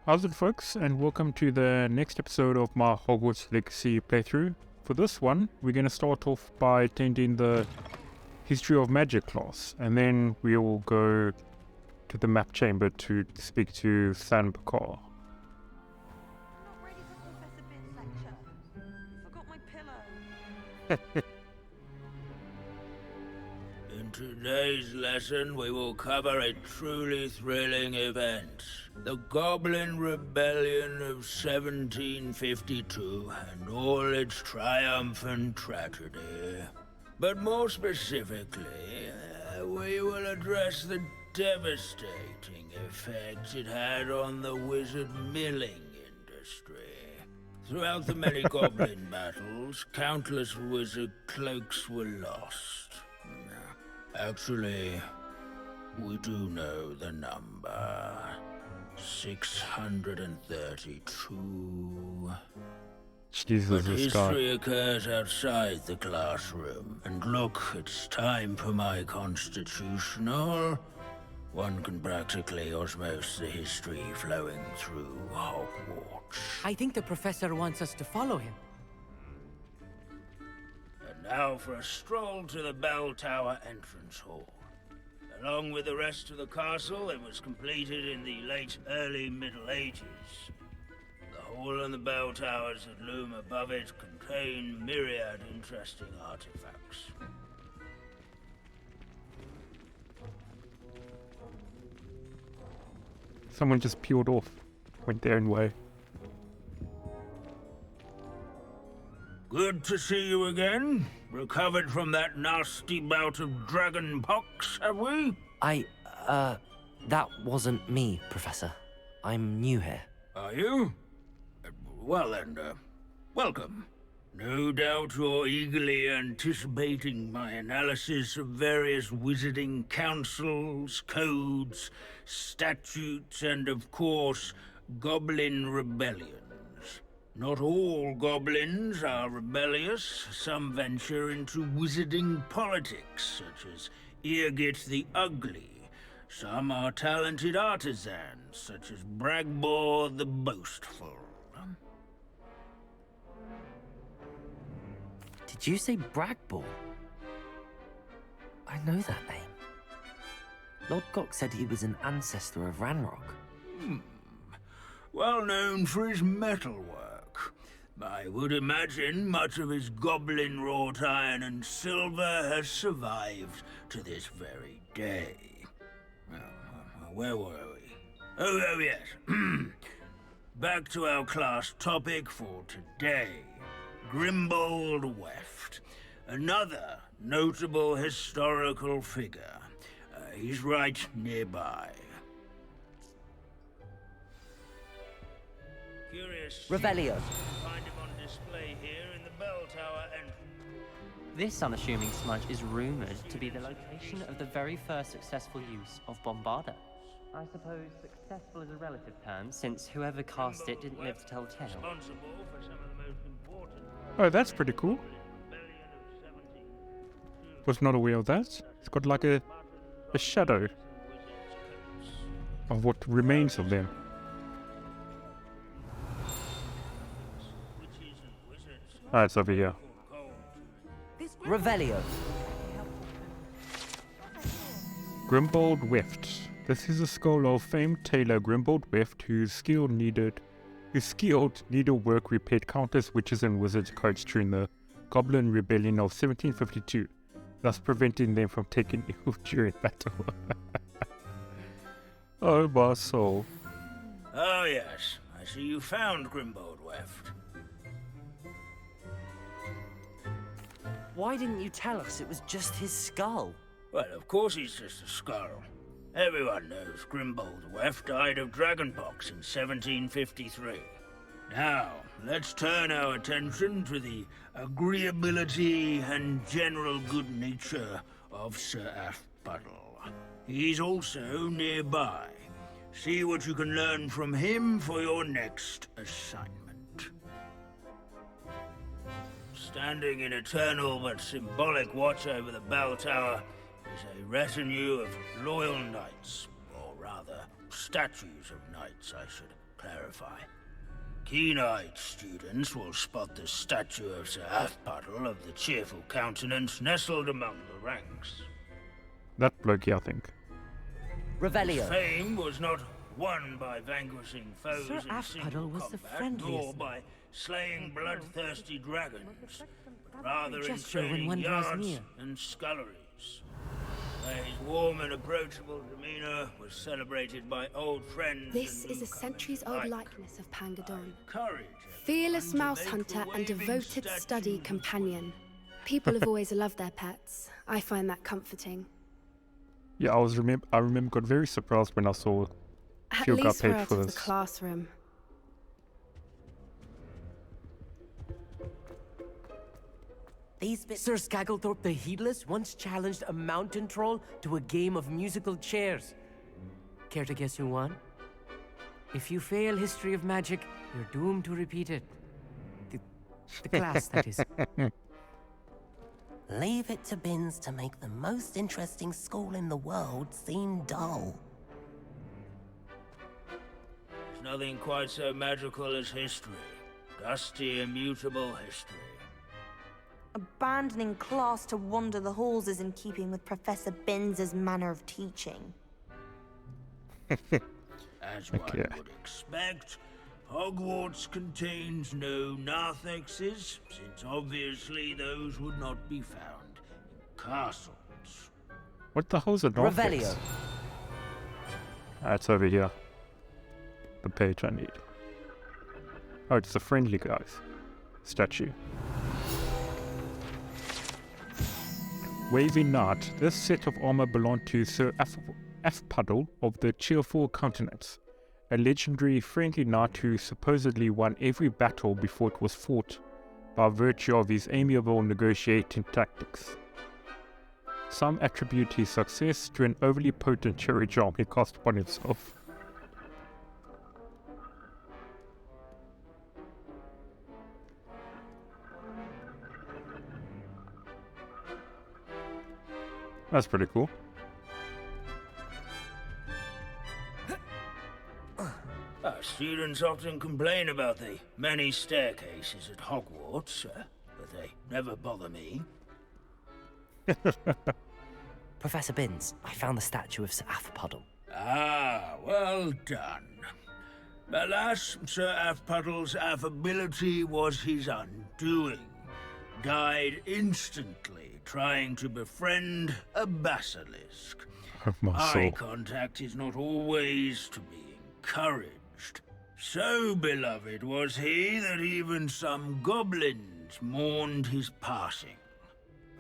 How's it, folks, and welcome to the next episode of my Hogwarts Legacy playthrough. For this one, we're going to start off by attending the History of Magic class, and then we will go to the map chamber to speak to San Bakar. Not ready for Professor Bitt's lecture. Forgot my pillow. In today's lesson, we will cover a truly thrilling event. The Goblin Rebellion of 1752 and all its triumphant tragedy. But more specifically, we will address the devastating effects it had on the wizard milling industry. Throughout the many goblin battles, countless wizard cloaks were lost. Actually, we do know the number. 632. Jesus, But this guy. history occurs outside the classroom. And look, it's time for my constitutional. One can practically osmose the history flowing through Hogwarts. I think the professor wants us to follow him. And now for a stroll to the bell tower entrance hall. Along with the rest of the castle, it was completed in the late early Middle Ages. The hall and the bell towers that loom above it contain myriad interesting artifacts. Someone just peeled off, went their own way. Good to see you again. Recovered from that nasty bout of dragon pox, have we? That wasn't me, Professor. I'm new here. Are you? Well then, welcome. No doubt you're eagerly anticipating my analysis of various wizarding councils, codes, statutes, and of course, goblin rebellions. Not all goblins are rebellious. Some venture into wizarding politics, such as Irgit the Ugly. Some are talented artisans, such as Bragbor the Boastful. Did you say Bragbor? I know that name. Lord Gok said he was an ancestor of Ranrock. Well known for his metalwork. I would imagine much of his goblin-wrought iron and silver has survived to this very day. Where were we? Oh yes. Back to our class topic for today. Grimbold Weft. Another notable historical figure. He's right nearby. Curious. Revelio. Find him on display here in the bell tower entrance. This unassuming smudge is rumored to be the location of the very first successful use of Bombarda. I suppose successful is a relative term, since whoever cast it didn't live to tell the tale. Responsible for some of the most important Oh, that's pretty cool. rebellion of 1752. Was not aware of that. It's got like a shadow of what remains of them. Witches and wizards. Ah, it's over here. This Revelio. Grimbold Weft. This is a skull of famed tailor Grimbold Weft, whose skilled needlework repaired countless witches and wizards' coats during the Goblin Rebellion of 1752, thus preventing them from taking ill during battle. Oh my soul. Oh yes, I see you found Grimbold Weft. Why didn't you tell us it was just his skull? Well, of course he's just a skull. Everyone knows Grimbold Weft died of dragonpox in 1753. Now, let's turn our attention to the agreeability and general good nature of Sir Aphbudel. He's also nearby. See what you can learn from him for your next assignment. Standing in eternal but symbolic watch over the bell tower is a retinue of loyal knights, or rather, statues of knights, I should clarify. Keen-eyed students will spot the statue of Sir Half-Puddle of the Cheerful Countenance nestled among the ranks. That blokey, I think. Revelio. Fame was not won by vanquishing foes Sir in Half-Puddle single was the combat, friendliest. nor by slaying bloodthirsty dragons, but rather in Gesture when training one draws yards near. and sculleries. His warm and approachable demeanor was celebrated by old friends. This and is a newcomers centuries-old alike. likeness of Pangadon. Encourage Fearless everyone mouse to make hunter a and waving devoted statue study of companion. People have always loved their pets. I find that comforting. Yeah, I remember got very surprised when I saw At Jill got least we're paid out for of the this. classroom. These bits. Sir Skagglethorpe the Heedless once challenged a mountain troll to a game of musical chairs. Care to guess who won? If you fail History of Magic, you're doomed to repeat it. The class, that is. Leave it to Bins to make the most interesting school in the world seem dull. There's nothing quite so magical as history. Dusty, immutable history. Abandoning class to wander the halls is in keeping with Professor Binns's manner of teaching. As one Okay. would expect, Hogwarts contains no narthexes, since obviously those would not be found in castles. What the hell's a Northex? Revelio. It's over here. The page I need. Oh, it's the friendly guy's statue. Waving Knight. This set of armor belonged to Sir Half-Puddle of the Cheerful Countenance, a legendary friendly knight who supposedly won every battle before it was fought by virtue of his amiable negotiating tactics. Some attribute his success to an overly potent cherry charm he cast upon himself. That's pretty cool. Students often complain about the many staircases at Hogwarts, but they never bother me. Professor Binns, I found the statue of Sir Half-Puddle. Ah, well done. Alas, Sir Half-Puddle's affability was his undoing. Died instantly trying to befriend a basilisk. My Eye soul. contact is not always to be encouraged. So beloved was he that even some goblins mourned his passing.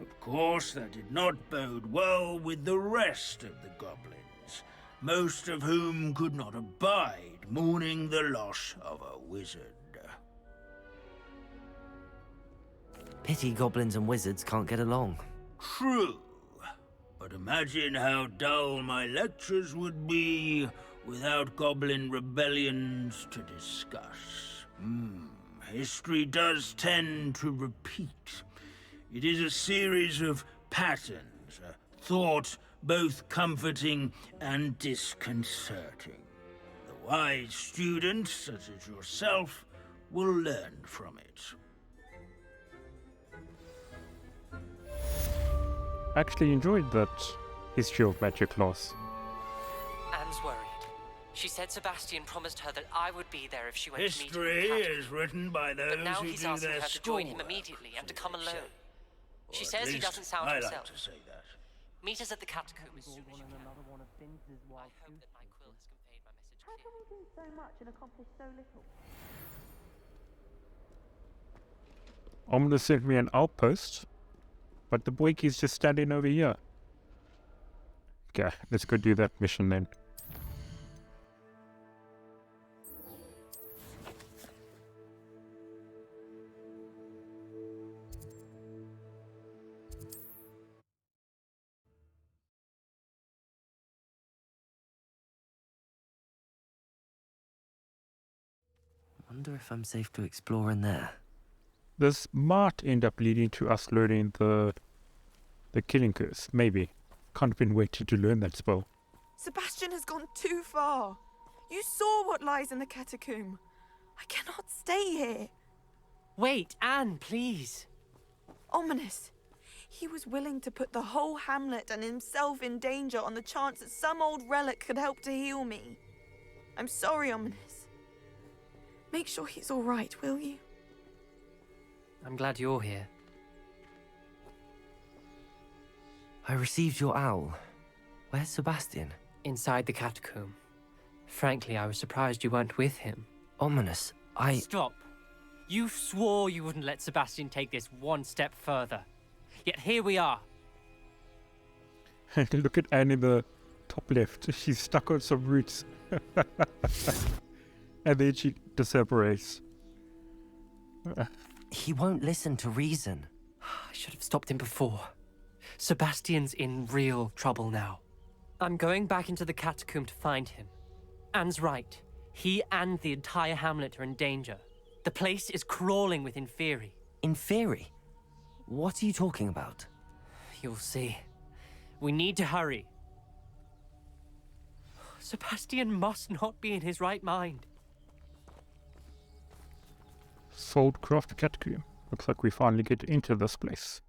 Of course, that did not bode well with the rest of the goblins, most of whom could not abide mourning the loss of a wizard. Pity goblins and wizards can't get along. True, but imagine how dull my lectures would be without goblin rebellions to discuss. History does tend to repeat. It is a series of patterns, a thought both comforting and disconcerting. The wise student, such as yourself, will learn from it. I actually enjoyed that History of Magic class. Anne's worried. She said Sebastian promised her that I would be there if she went to meet him. History in Academy. is written by those But now who he's do asking their her to join him schoolwork, immediately and to so come they say. alone. Or She at says he least doesn't sound I himself. like to say that. Meet us at the catacombs as soon as you can. I hope that my quill has conveyed my message How can clearly. we do so much and accomplish so little? Ominis sent me an outpost, but the boyki's just standing over here. Okay, let's go do that mission then. Wonder if I'm safe to explore in there. This might end up leading to us learning the killing curse, maybe. Can't have been waiting to learn that spell. Sebastian has gone too far. You saw what lies in the catacomb. I cannot stay here. Wait, Anne, please. Ominis. He was willing to put the whole hamlet and himself in danger on the chance that some old relic could help to heal me. I'm sorry, Ominis. Make sure he's all right, will you? I'm glad you're here. I received your owl. Where's Sebastian? Inside the catacomb. Frankly, I was surprised you weren't with him. Ominis, Stop. You swore you wouldn't let Sebastian take this one step further. Yet here we are. Look at Anne in the top left. She's stuck on some roots. And then she disapparates. he won't listen to reason. I should have stopped him before. Sebastian's in real trouble now. I'm going back into the catacomb to find him. Anne's right. He and the entire hamlet are in danger. The place is crawling with Inferi. Inferi? What are you talking about? You'll see. We need to hurry. Sebastian must not be in his right mind. Feldcroft catacomb. Looks like we finally get into this place.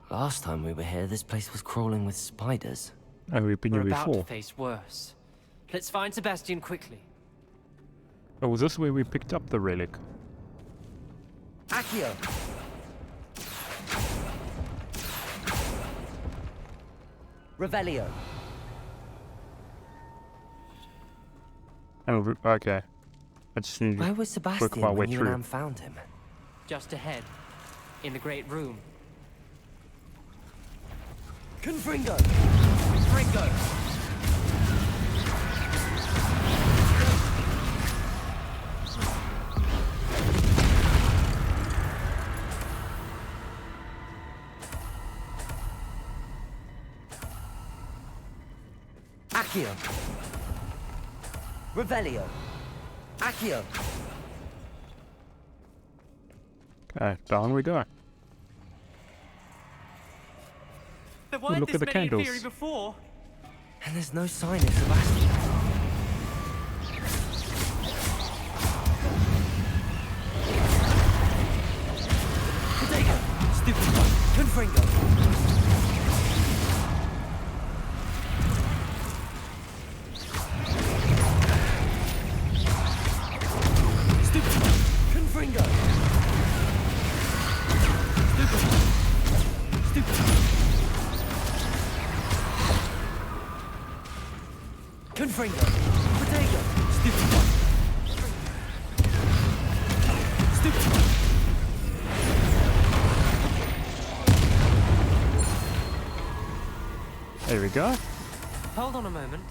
Last time we were here, this place was crawling with spiders. Oh, we've been here We're about before. to face worse. Let's find Sebastian quickly. Oh, was this where we picked up the relic? Accio! Revelio. Oh, okay. I just need Where was to work Sebastian my way when you and through. Anne found him? Just ahead. In the great room. Confringo! Confringo! Accio! Revelio! Accio! Okay, down we go. There weren't look this at the many candles. Inferi before. And there's no sign of Sebastian. Bodega! Stupid one! Confringo! Stupid one! Confringo! Stupid one! Stupid one! Confringo! Bodega! Stupid one! Stupid one! There we go. Hold on a moment.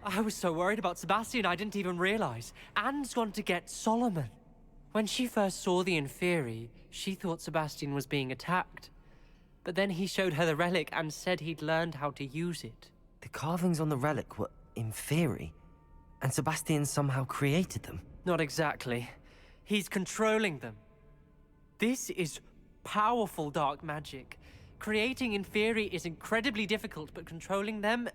I was so worried about Sebastian I didn't even realize. Anne's gone to get Solomon. When she first saw the Inferi, she thought Sebastian was being attacked. But then he showed her the relic and said he'd learned how to use it. The carvings on the relic were Inferi, and Sebastian somehow created them. Not exactly. He's controlling them. This is powerful dark magic. Creating Inferi is incredibly difficult, but controlling them...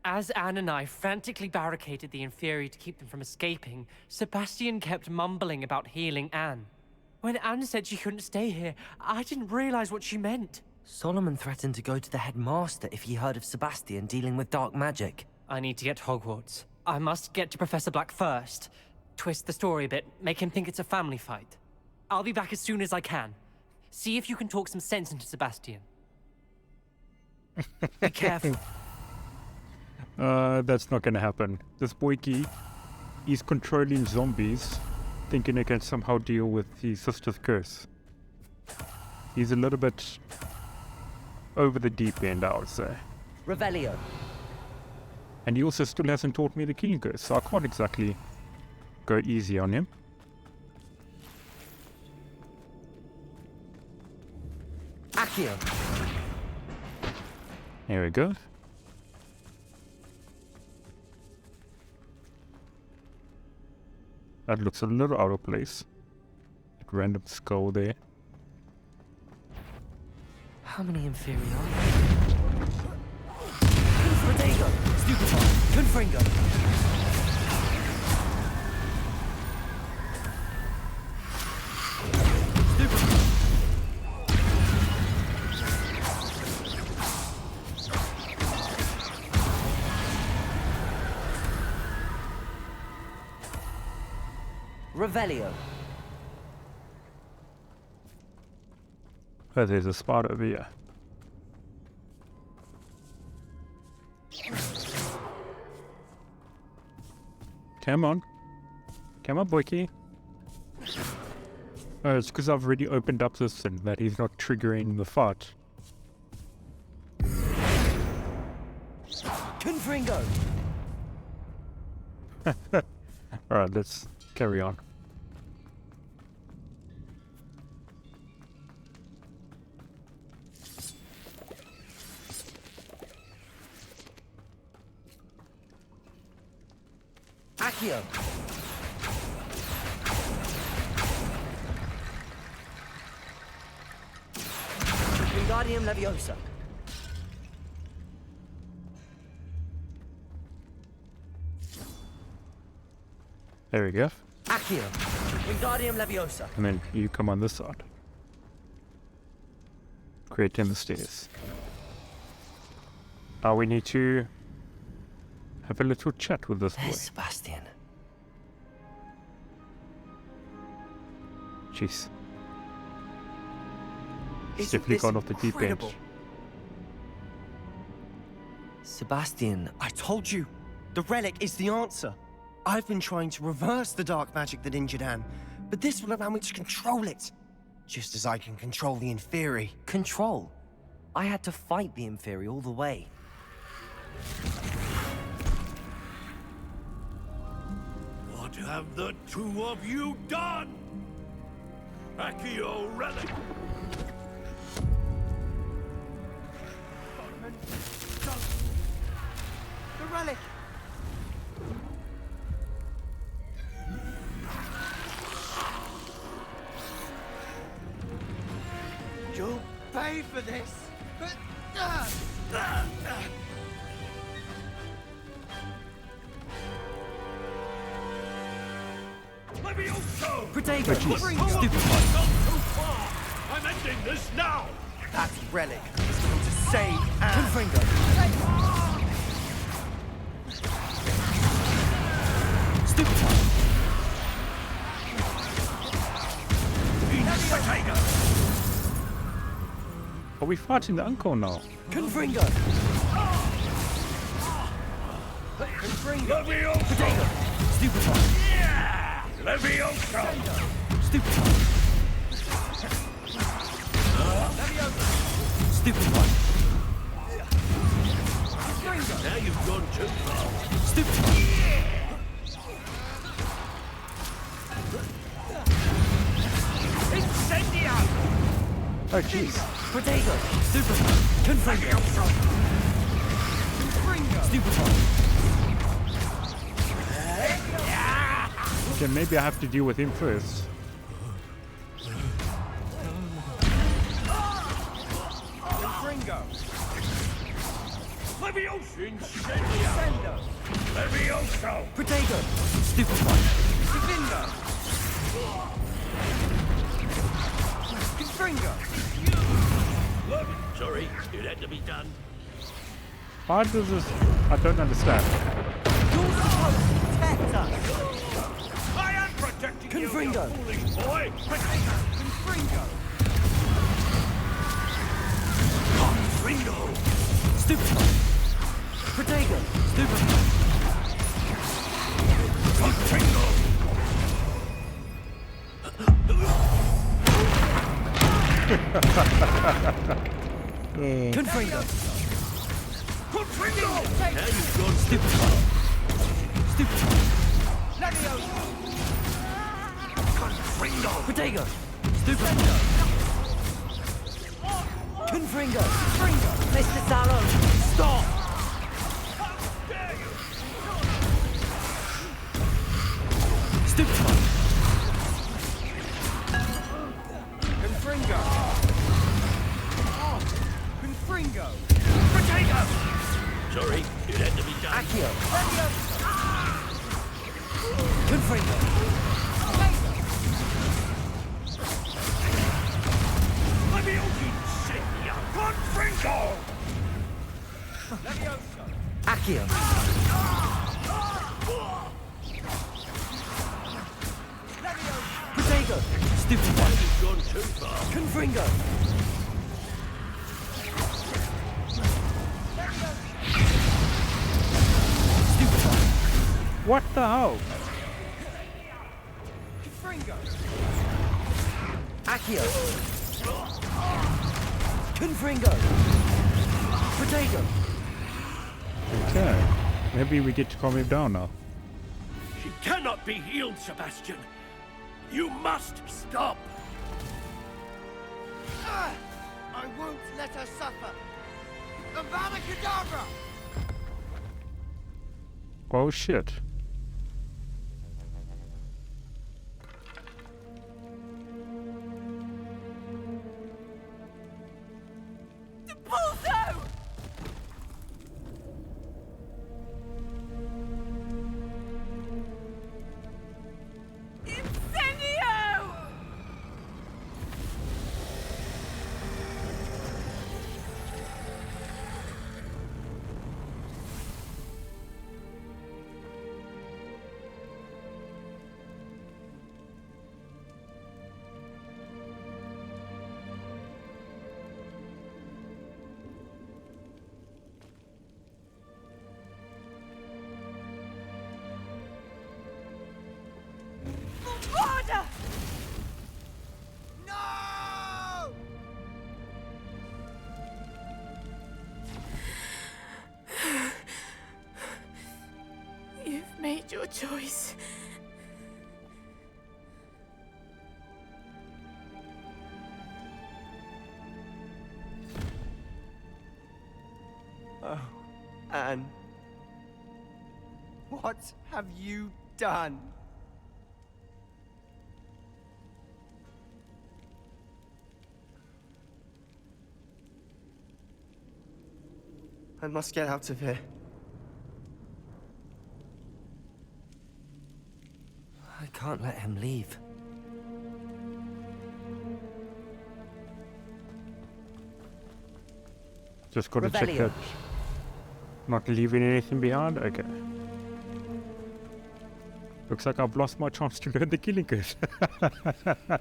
As Anne and I frantically barricaded the Inferi to keep them from escaping, Sebastian kept mumbling about healing Anne. When Anne said she couldn't stay here, I didn't realize what she meant. Solomon threatened to go to the headmaster if he heard of Sebastian dealing with dark magic. I need to get to Hogwarts. I must get to Professor Black first. Twist the story a bit, make him think it's a family fight. I'll be back as soon as I can. See if you can talk some sense into Sebastian. Be careful. That's not gonna happen. This boyki, he's controlling zombies, thinking he can somehow deal with his sister's curse. He's a little bit over the deep end, I would say. Revelio. And he also still hasn't taught me the killing curse, so I can't exactly go easy on him. Accio. There we go. That looks a little out of place. That random skull there. How How many inferior are there? Protego! Stupefy! Confringo! Revelio. Oh, there's a spot over here. Come on. Come on, boyki. Oh, it's because I've already opened up this thing that he's not triggering the fight. Confringo! Alright, let's carry on. Accio! Wingardium Leviosa. There we go. Accio! Wingardium Leviosa. And then you come on this side. Creating the stairs. Now we need to have a little chat with this boy. There's Sebastian. Jeez. He's Isn't definitely this gone off the deep end. incredible? Sebastian, I told you, the relic is the answer. I've been trying to reverse the dark magic that injured Anne, but this will allow me to control it. Just as I can control the Inferi. control. I had to fight the Inferi all the way. What have the two of you done? Accio Relic! The relic! You'll pay for this! Levioso! Protego! Stupefy! Gone too far! I'm ending this now! That relic is going to save Anne. Confringo! Stupefy! Are we fighting the uncle now? Confringo! Confringo! Levioso! Protego! Stupefy! Yeah! Levioso! Stupefy! Stupefy! Now you've gone too far. Stupefy! Incendio! Oh, jeez. Protego! Stupefy! Confringo! Stupefy! Okay, maybe I have to deal with him first. Confringo! Levioso! Incendio! Levioso! Protego! Stupefy! Divindo! Confringo! Look, sorry, it had to be done. Why does this... I don't understand. You're supposed to protect us! I am protecting Confringo! you, foolish boy! Confringo! Confringo! Stupefy! Protego! Stupefy! Confringo! Confringo! Confringo! Now you've gone Stupefy! Stupefy! Levioso! Confringo! Protego! Stupefy! Confringo! Mr. Sallow! Stop! Stupefy! Confringo! Sorry, it had to be done. Accio! Confringo! Accio! Protego! Stupid one! You've gone too far. Confringo! Stupid one! What the hell? Confringo! Accio! Confringo! Protego! Okay. Maybe we get to calm him down now. She cannot be healed, Sebastian. You must stop. I won't let her suffer. Avada Kedavra! Oh shit. Bulldo! Incendio! Order! No! You've made your choice. Oh, Anne. What have you done? I must get out of here. I can't let him leave. Just gotta check Revelio. that. Not leaving anything behind? Okay. Looks like I've lost my chance to learn the killing curse. I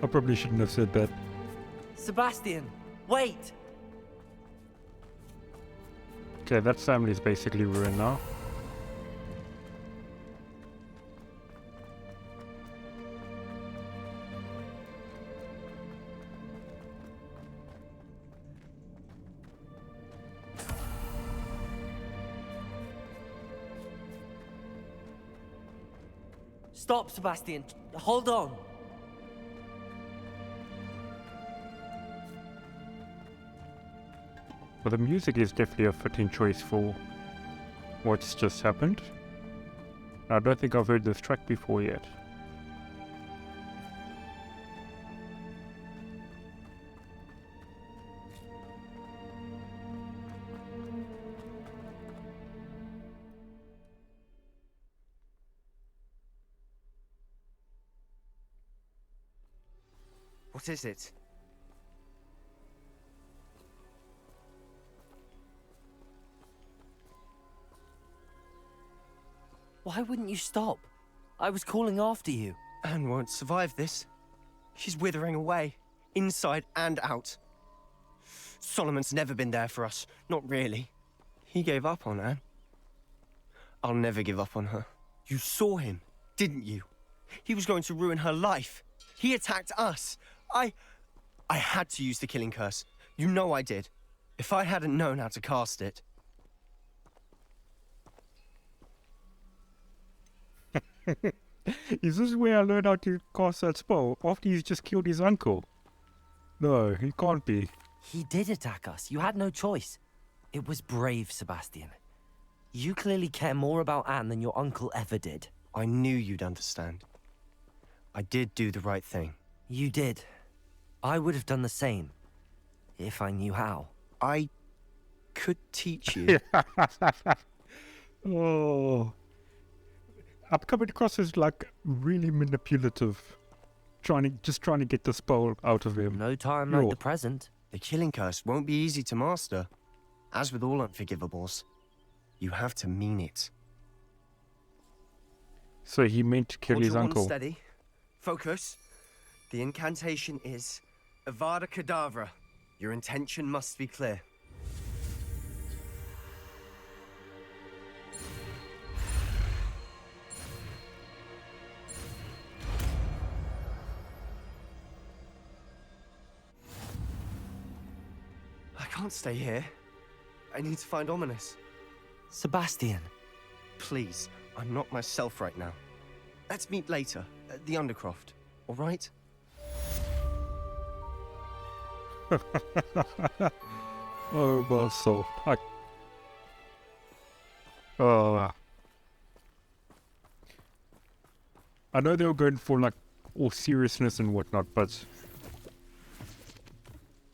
probably shouldn't have said that. Sebastian, wait! Okay, that family is basically ruined now. Stop, Sebastian. Hold on. But the music is definitely a fitting choice for what's just happened. I don't think I've heard this track before yet. What is it? Why wouldn't you stop? I was calling after you. Anne won't survive this. She's withering away, inside and out. Solomon's never been there for us. Not really. He gave up on Anne. I'll never give up on her. You saw him, didn't you? He was going to ruin her life. He attacked us. I had to use the killing curse. You know I did. If I hadn't known how to cast it... Is this where I learned how to cast that spell? After he's just killed his uncle? No, he can't be. He did attack us. You had no choice. It was brave, Sebastian. You clearly care more about Anne than your uncle ever did. I knew you'd understand. I did do the right thing. You did. I would have done the same. If I knew how. I could teach you. Oh. I'm coming across as like really manipulative. Just trying to get the spell out of him. No time like the present. The killing curse won't be easy to master. As with all unforgivables, you have to mean it. So he meant to kill Hold his your uncle. wand steady. Focus. The incantation is Avada Kedavra. Your intention must be clear. I can't stay here. I need to find Ominis. Sebastian. Please, I'm not myself right now. Let's meet later at the Undercroft, all right? Oh, well, so I know they were going for like all seriousness and whatnot, but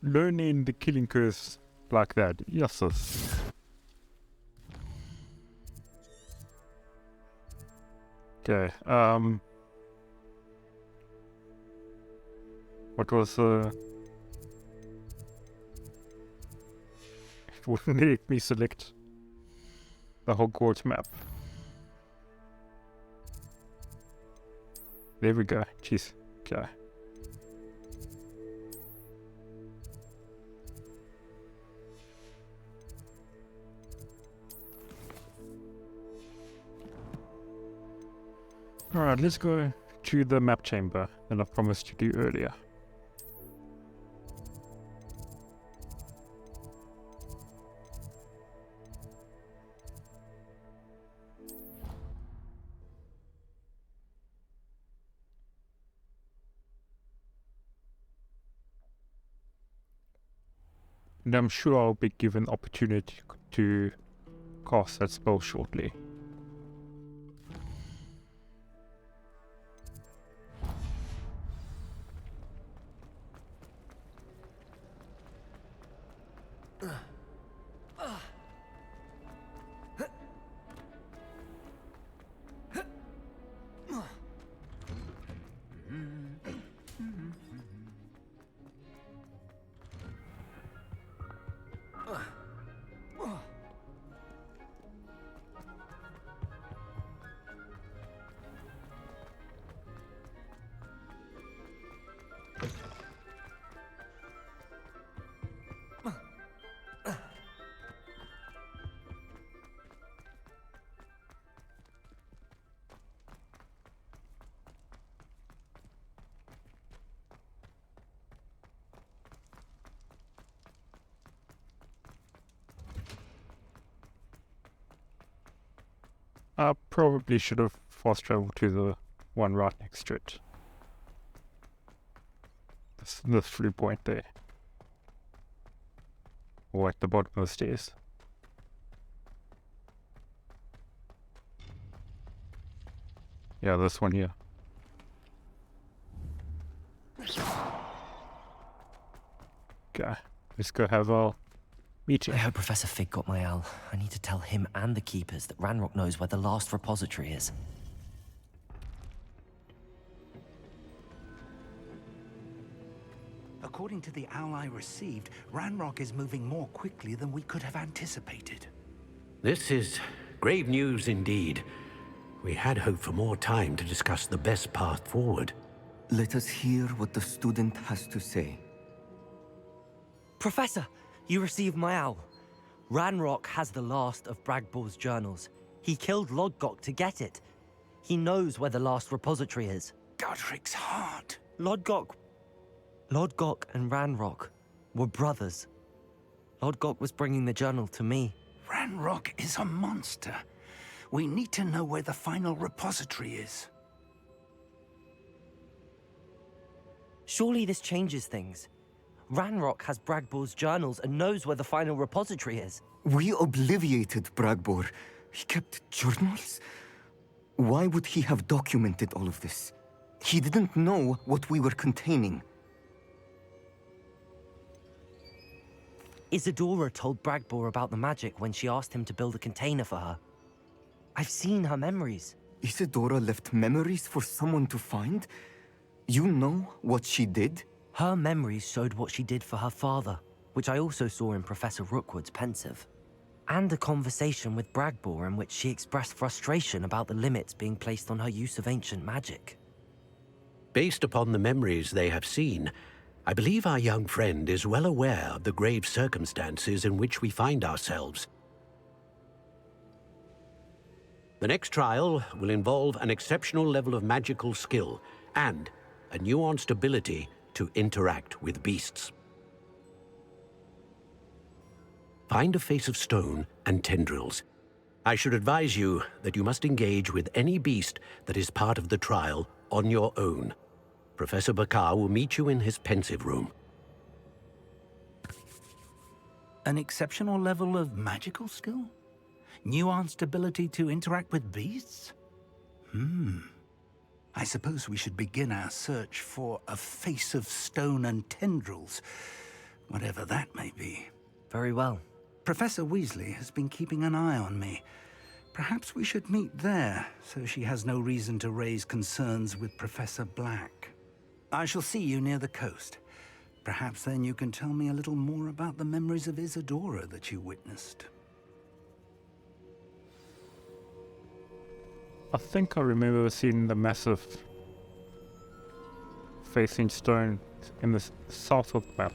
learning the killing curse like that, yes. Okay. What was it wouldn't let me select the Hogwarts map. There we go. Jeez. Okay. Alright, let's go to the map chamber that I promised to do earlier. And I'm sure I'll be given opportunity to cast that spell shortly. I probably should have fast traveled to the one right next to it. The through point there. Or at the bottom of the stairs. Yeah, this one here. Okay, let's go have our meeting. I hope Professor Fig got my owl. I need to tell him and the Keepers that Ranrock knows where the last repository is. According to the owl I received, Ranrock is moving more quickly than we could have anticipated. This is grave news indeed. We had hoped for more time to discuss the best path forward. Let us hear what the student has to say. Professor, you received my owl. Ranrock has the last of Bragbor's journals. He killed Lodgok to get it. He knows where the last repository is. Godric's heart. Lodgok and Ranrock were brothers. Lodgok was bringing the journal to me. Ranrock is a monster. We need to know where the final repository is. Surely this changes things. Ranrock has Bragbor's journals and knows where the final repository is. We obliviated Bragbor. He kept journals? Why would he have documented all of this? He didn't know what we were containing. Isidora told Bragbor about the magic when she asked him to build a container for her. I've seen her memories. Isidora left memories for someone to find? You know what she did? Her memories showed what she did for her father, which I also saw in Professor Rookwood's Pensieve. And a conversation with Bragbor in which she expressed frustration about the limits being placed on her use of ancient magic. Based upon the memories they have seen, I believe our young friend is well aware of the grave circumstances in which we find ourselves. The next trial will involve an exceptional level of magical skill and a nuanced ability to interact with beasts. Find a face of stone and tendrils. I should advise you that you must engage with any beast that is part of the trial on your own. Professor Bakar will meet you in his pensive room. An exceptional level of magical skill? Nuanced ability to interact with beasts? I suppose we should begin our search for a face of stone and tendrils, whatever that may be. Very well. Professor Weasley has been keeping an eye on me. Perhaps we should meet there, so she has no reason to raise concerns with Professor Black. I shall see you near the coast. Perhaps then you can tell me a little more about the memories of Isidora that you witnessed. I think I remember seeing the massive facing stone in the south of the map.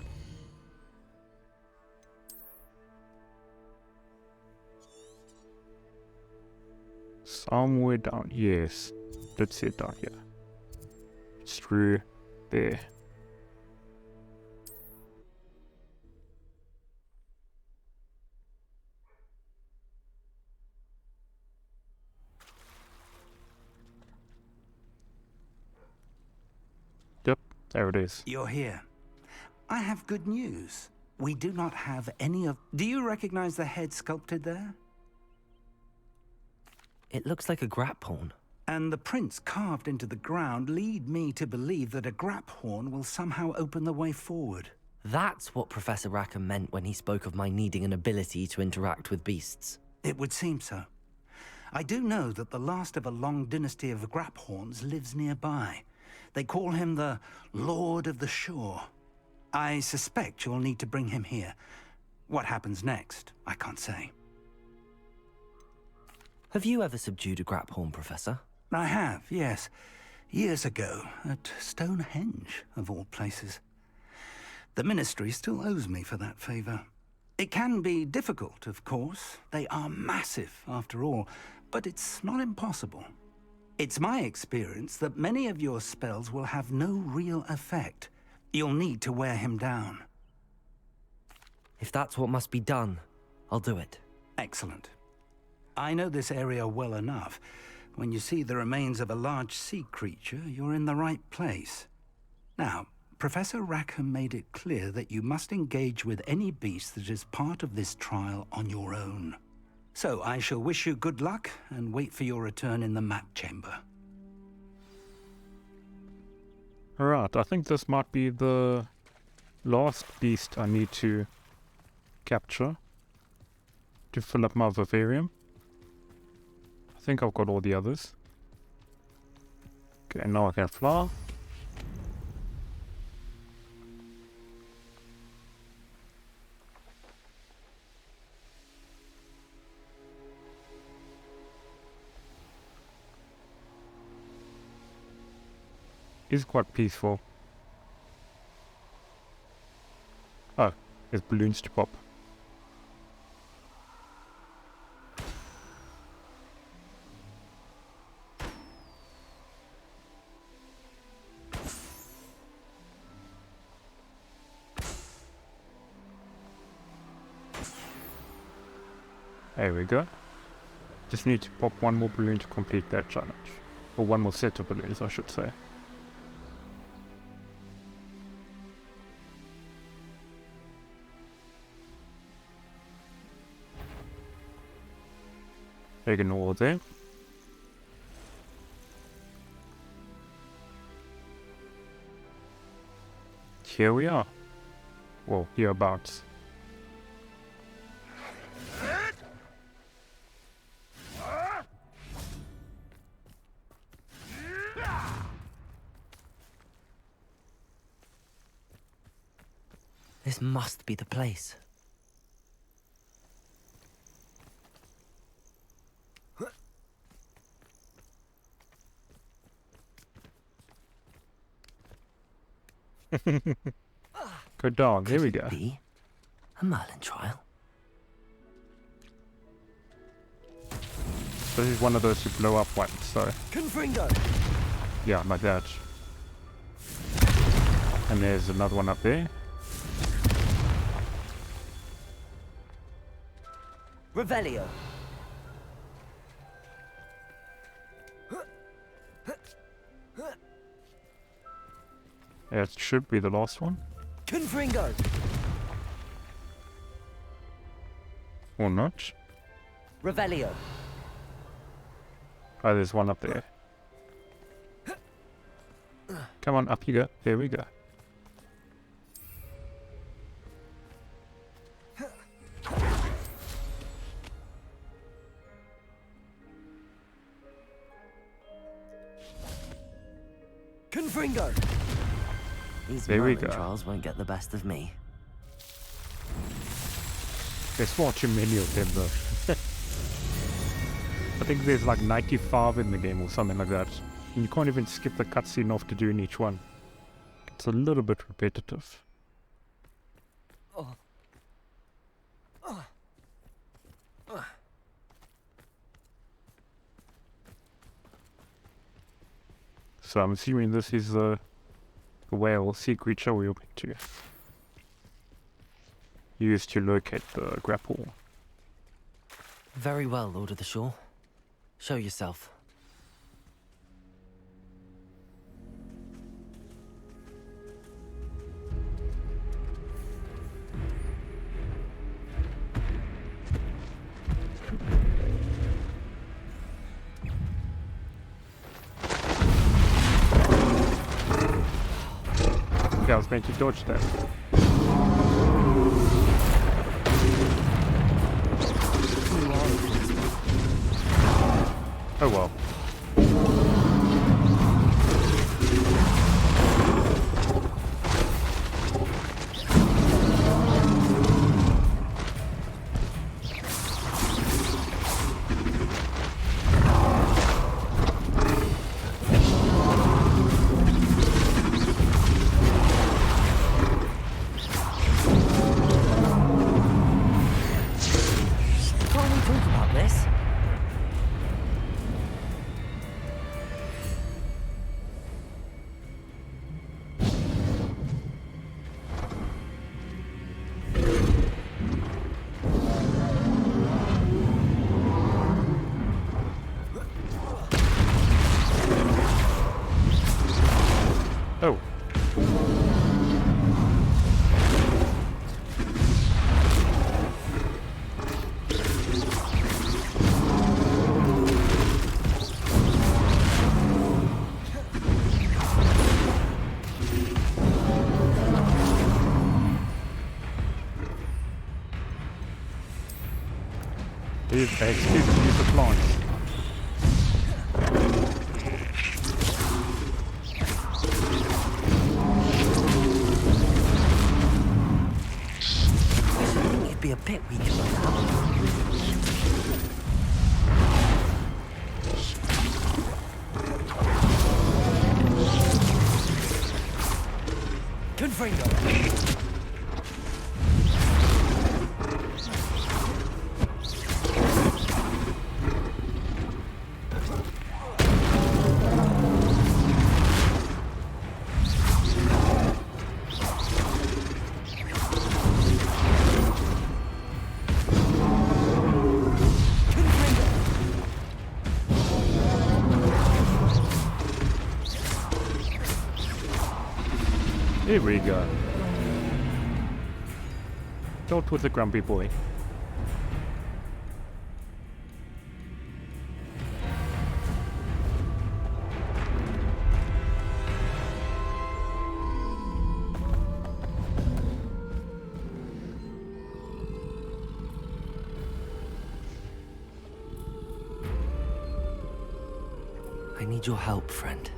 Somewhere down, yes. Let's see it down here. It's through there. Yep, there it is. You're here. I have good news. We do not have any of... Do you recognize the head sculpted there? It looks like a grap horn. And the prints carved into the ground lead me to believe that a grap horn will somehow open the way forward. That's what Professor Rackham meant when he spoke of my needing an ability to interact with beasts. It would seem so. I do know that the last of a long dynasty of grap horns lives nearby. They call him the Lord of the Shore. I suspect you'll need to bring him here. What happens next, I can't say. Have you ever subdued a grap horn, Professor? I have, yes. Years ago, at Stonehenge, of all places. The Ministry still owes me for that favor. It can be difficult, of course. They are massive, after all, but it's not impossible. It's my experience that many of your spells will have no real effect. You'll need to wear him down. If that's what must be done, I'll do it. Excellent. I know this area well enough. When you see the remains of a large sea creature, you're in the right place. Now, Professor Rackham made it clear that you must engage with any beast that is part of this trial on your own. So I shall wish you good luck and wait for your return in the map chamber. Alright, I think this might be the last beast I need to capture to fill up my vivarium. I think I've got all the others. Okay, now I can fly. It's quite peaceful. Oh, there's balloons to pop. There we go. Just need to pop one more balloon to complete that challenge. Or one more set of balloons, I should say. Ignore there. Here we are. Well, hereabouts. This must be the place. Good dog. There we Could go. it be a Merlin trial? This is one of those who blow up ones, so Confringo. yeah, like that. And there's another one up there. Revelio. It should be the last one. Confringo. Or not. Revelio. Oh, there's one up there. Come on, up you go. There we go. Confringo. These There we Merlin go. trials won't get the best of me. There's far too many of them though. I think there's like 95 in the game or something like that. And you can't even skip the cutscene after doing each one. It's a little bit repetitive. So I'm assuming this is the whale sea creature we're going to use to locate the grapple. Very well, Lord of the Shore. Show yourself. Yeah, I was meant to dodge that. Oh well. Can't we talk about this? Oh. Here's the excuse to use the plants. It'd be a bit weak like that. Confringo. Here we go. Dealt with the grumpy boy. I need your help, friend.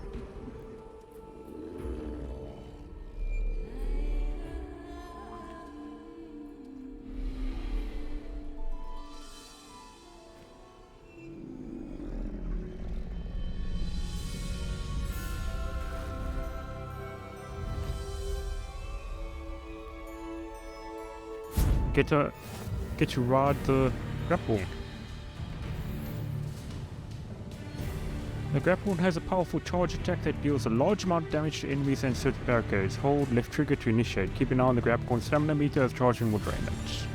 get to ride the grapple. The grapple has a powerful charge attack that deals a large amount of damage to enemies and certain barricades. Hold left trigger to initiate. Keep an eye on the grapple and stamina meter as charging will drain it.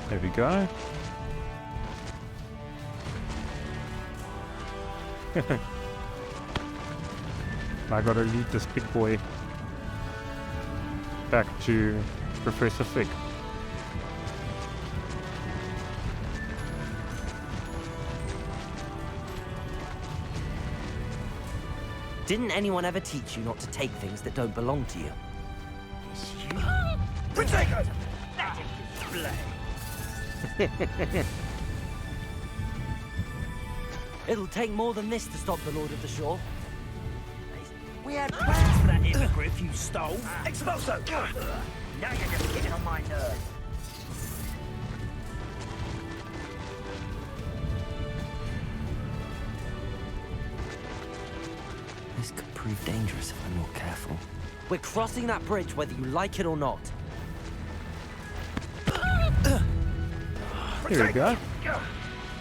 There we go. I gotta lead this big boy back to Professor Fig. Didn't anyone ever teach you not to take things that don't belong to you? Protego! That is display. It'll take more than this to stop the Lord of the Shore. We had plans for that hippogriff you stole. Expulso! Now you're just getting on my nerves. This could prove dangerous if I'm not careful. We're crossing that bridge whether you like it or not. Here we go.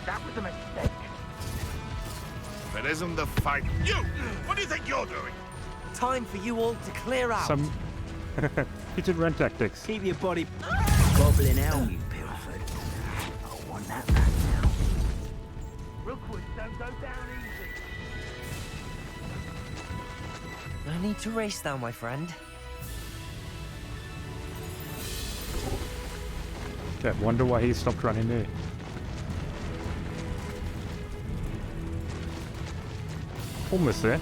That was a mistake. If it isn't the fight, you! What do you think you're doing? Time for you all to clear out. Some hit and run tactics. Keep your body gobbling out, you Pilford. I want that back now. Rookwoods don't go down easy. No need to race now, my friend. Okay, wonder why he stopped running there. Almost there.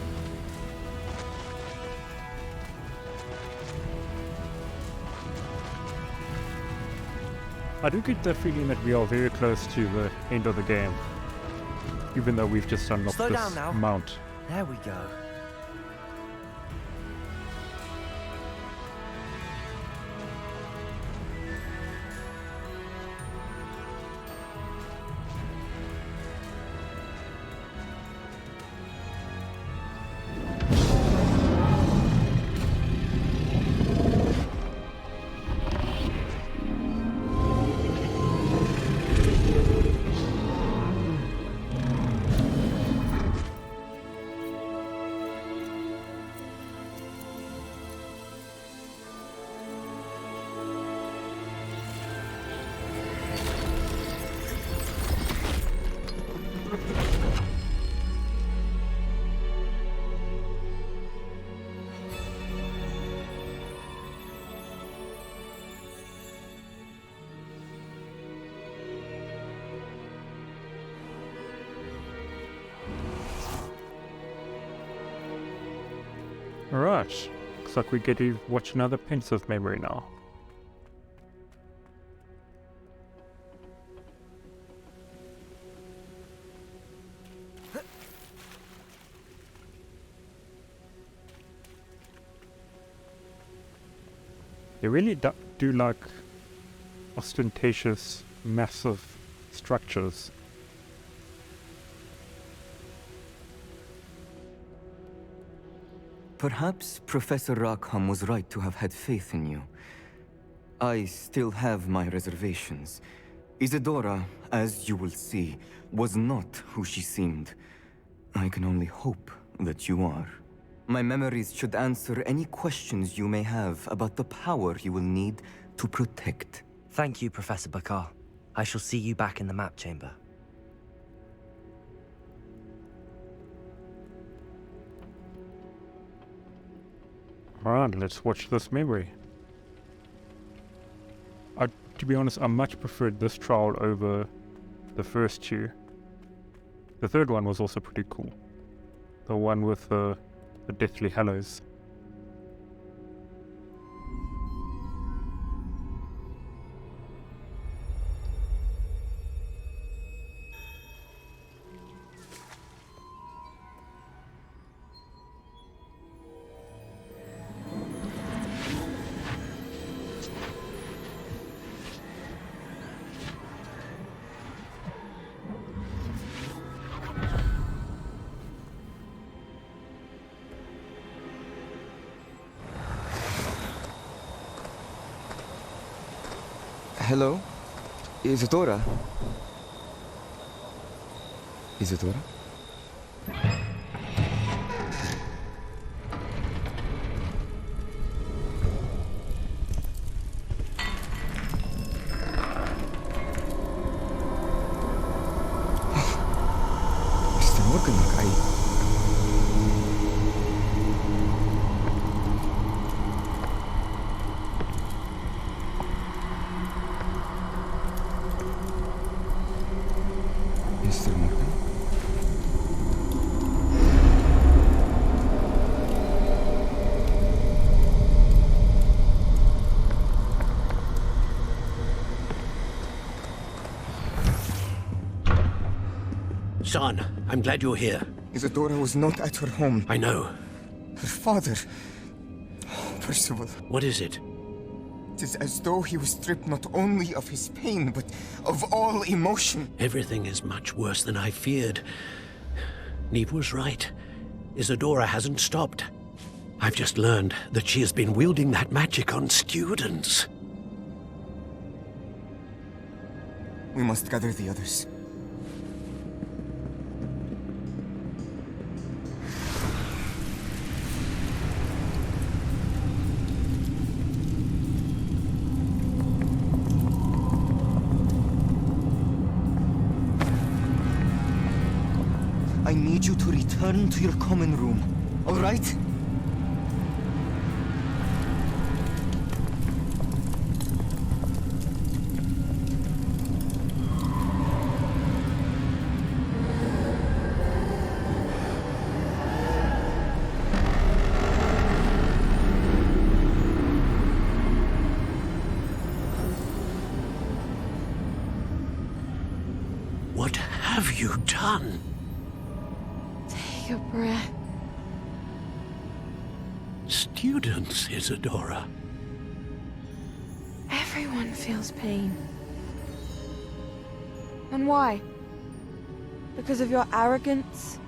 I do get the feeling that we are very close to the end of the game, even though we've just unlocked Slow this down now. mount. There we go. Alright, looks like we get to watch another Pensieve Memory now. They really do like ostentatious, massive structures. Perhaps Professor Rackham was right to have had faith in you. I still have my reservations. Isidora, as you will see, was not who she seemed. I can only hope that you are. My memories should answer any questions you may have about the power you will need to protect. Thank you, Professor Bakar. I shall see you back in the map chamber. Alright, let's watch this memory. To be honest, I much preferred this trial over the first two. The third one was also pretty cool. The one with the Deathly Hallows. Hello? Isidora? Isidora? Mr. Morganach, Mr. Morgan? Son, I'm glad you're here. Isidora was not at her home. I know. Her father... Oh, Percival. What is it? It is as though he was stripped not only of his pain, but of all emotion. Everything is much worse than I feared. Neve was right. Isidora hasn't stopped. I've just learned that she has been wielding that magic on students. We must gather the others. I need you to return to your common room, all right? What have you done? Take a breath. Students, Isidora. Everyone feels pain. And why? Because of your arrogance?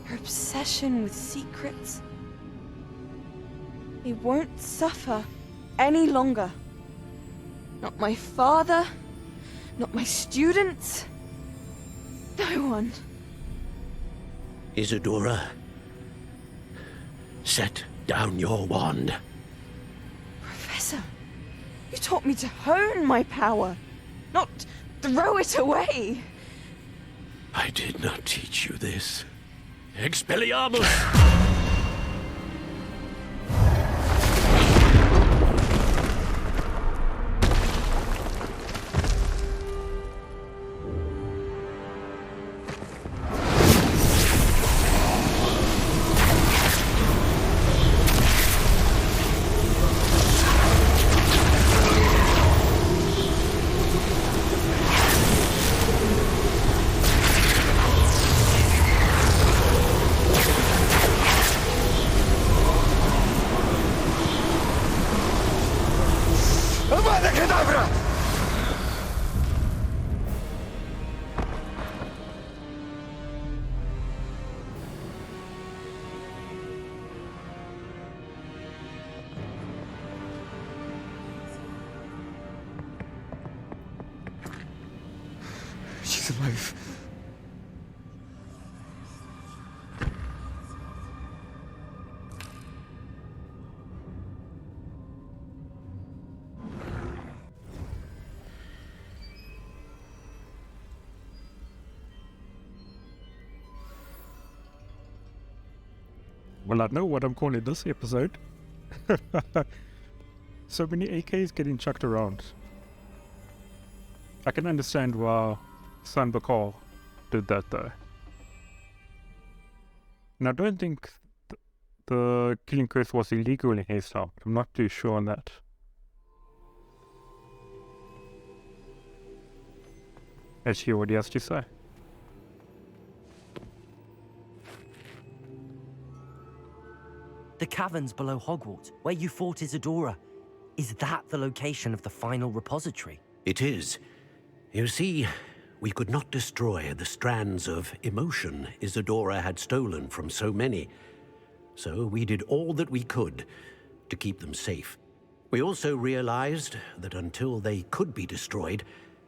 Your obsession with secrets? He won't suffer any longer. Not my father, not my students, no one. Isidora, set down your wand. Professor, you taught me to hone my power, not throw it away. I did not teach you this. Expelliarmus! Avada Kedavra! She's alive. Well, I know what I'm calling this episode. So many AKs getting chucked around. I can understand why San Bakar did that though. And I don't think the killing curse was illegal in Haystone. I'm not too sure on that. Let's hear what he has to say. The caverns below Hogwarts, where you fought Isidora. Is that the location of the final repository? It is. You see, we could not destroy the strands of emotion Isidora had stolen from so many. So we did all that we could to keep them safe. We also realized that until they could be destroyed,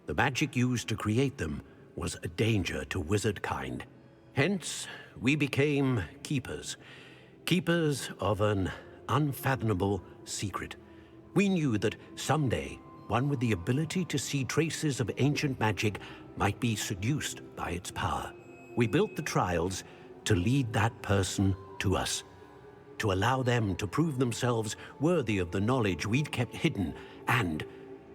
the magic used to create them was a danger to wizard kind. Hence, we became keepers. Keepers of an unfathomable secret. We knew that someday, one with the ability to see traces of ancient magic might be seduced by its power. We built the trials to lead that person to us, to allow them to prove themselves worthy of the knowledge we'd kept hidden and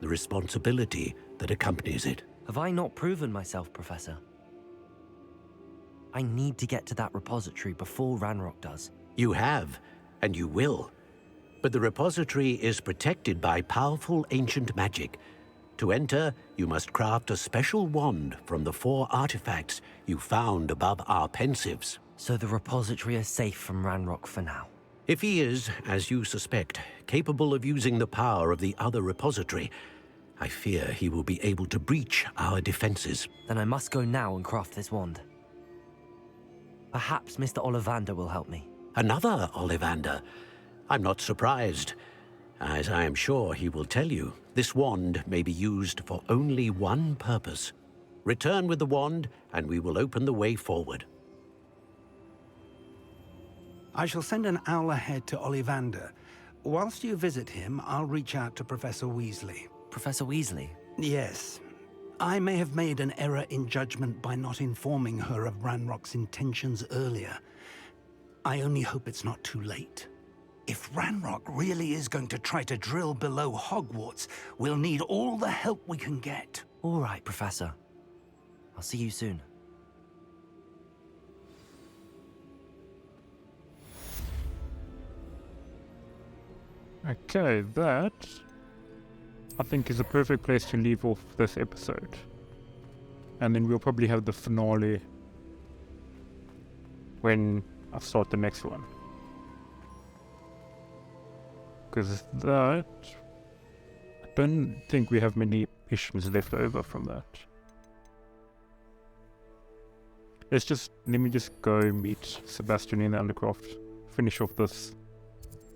the responsibility that accompanies it. Have I not proven myself, Professor? I need to get to that repository before Ranrock does. You have, and you will. But the repository is protected by powerful ancient magic. To enter, you must craft a special wand from the 4 artifacts you found above our Pensieves. So the repository is safe from Ranrock for now? If he is, as you suspect, capable of using the power of the other repository, I fear he will be able to breach our defenses. Then I must go now and craft this wand. Perhaps Mr. Ollivander will help me. Another Ollivander? I'm not surprised. As I am sure he will tell you, this wand may be used for only one purpose. Return with the wand, and we will open the way forward. I shall send an owl ahead to Ollivander. Whilst you visit him, I'll reach out to Professor Weasley. Professor Weasley? Yes. I may have made an error in judgment by not informing her of Ranrock's intentions earlier. I only hope it's not too late. If Ranrock really is going to try to drill below Hogwarts, we'll need all the help we can get. All right, Professor. I'll see you soon. Okay, that I think is a perfect place to leave off this episode. And then we'll probably have the finale when I start the next one. Because that, I don't think we have many missions left over from that. Let me just go meet Sebastian in the Undercroft, finish off this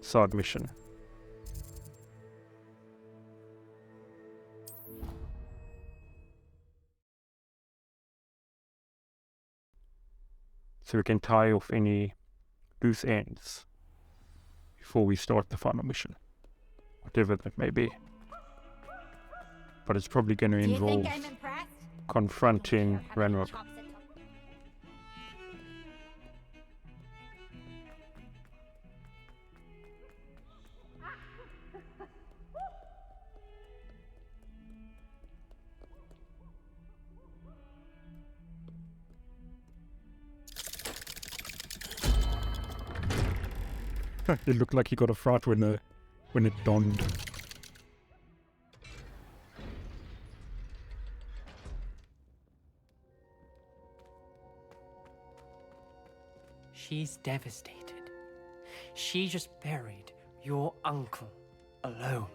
side mission. So we can tie off any loose ends before we start the final mission, whatever that may be. But it's probably going to involve confronting Ranrock. It looked like he got a fright when it dawned. She's devastated. She just buried your uncle alone.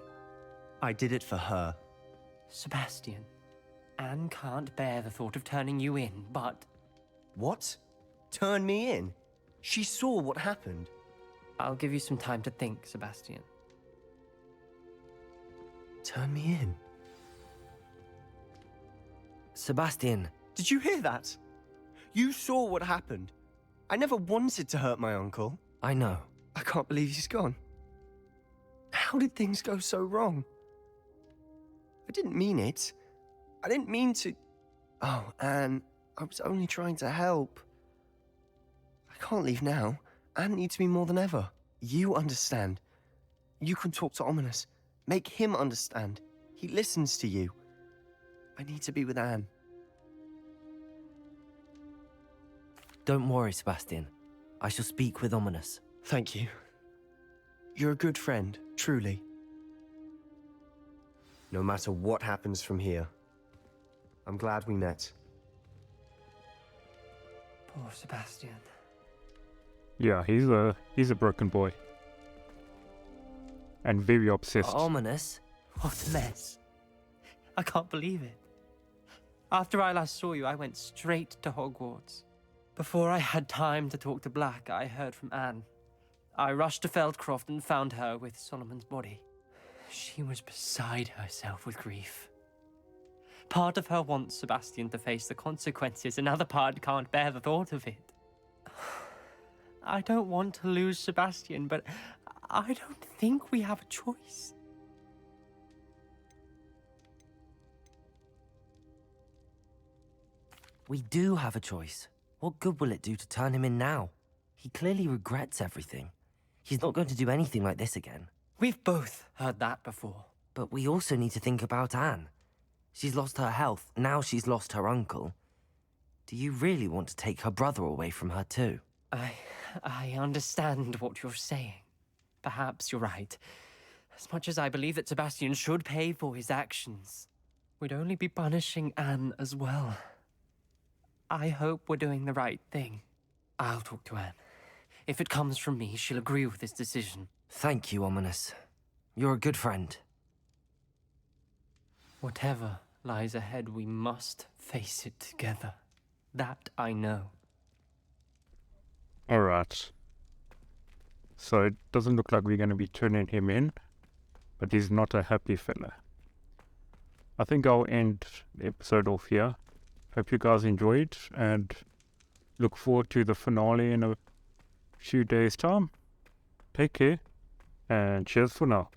I did it for her. Sebastian, Anne can't bear the thought of turning you in, but... What? Turn me in? She saw what happened. I'll give you some time to think, Sebastian. Turn me in? Sebastian. Did you hear that? You saw what happened. I never wanted to hurt my uncle. I know. I can't believe he's gone. How did things go so wrong? I didn't mean it. I didn't mean to... Oh, Anne, I was only trying to help. I can't leave now. Anne needs me more than ever. You understand. You can talk to Ominis. Make him understand. He listens to you. I need to be with Anne. Don't worry, Sebastian. I shall speak with Ominis. Thank you. You're a good friend, truly. No matter what happens from here, I'm glad we met. Poor Sebastian. Yeah, he's a broken boy. And very obsessed. Ominis? What a mess. I can't believe it. After I last saw you, I went straight to Hogwarts. Before I had time to talk to Black, I heard from Anne. I rushed to Feldcroft and found her with Solomon's body. She was beside herself with grief. Part of her wants Sebastian to face the consequences, another part can't bear the thought of it. I don't want to lose Sebastian, but I don't think we have a choice. We do have a choice. What good will it do to turn him in now? He clearly regrets everything. He's not going to do anything like this again. We've both heard that before. But we also need to think about Anne. She's lost her health, now she's lost her uncle. Do you really want to take her brother away from her too? I understand what you're saying. Perhaps you're right. As much as I believe that Sebastian should pay for his actions, we'd only be punishing Anne as well. I hope we're doing the right thing. I'll talk to Anne. If it comes from me, she'll agree with this decision. Thank you, Ominis. You're a good friend. Whatever lies ahead, we must face it together. That I know. Alright. So it doesn't look like we're going to be turning him in, but he's not a happy fella. I think I'll end the episode off here. Hope you guys enjoyed and look forward to the finale in a few days' time. Take care and cheers for now.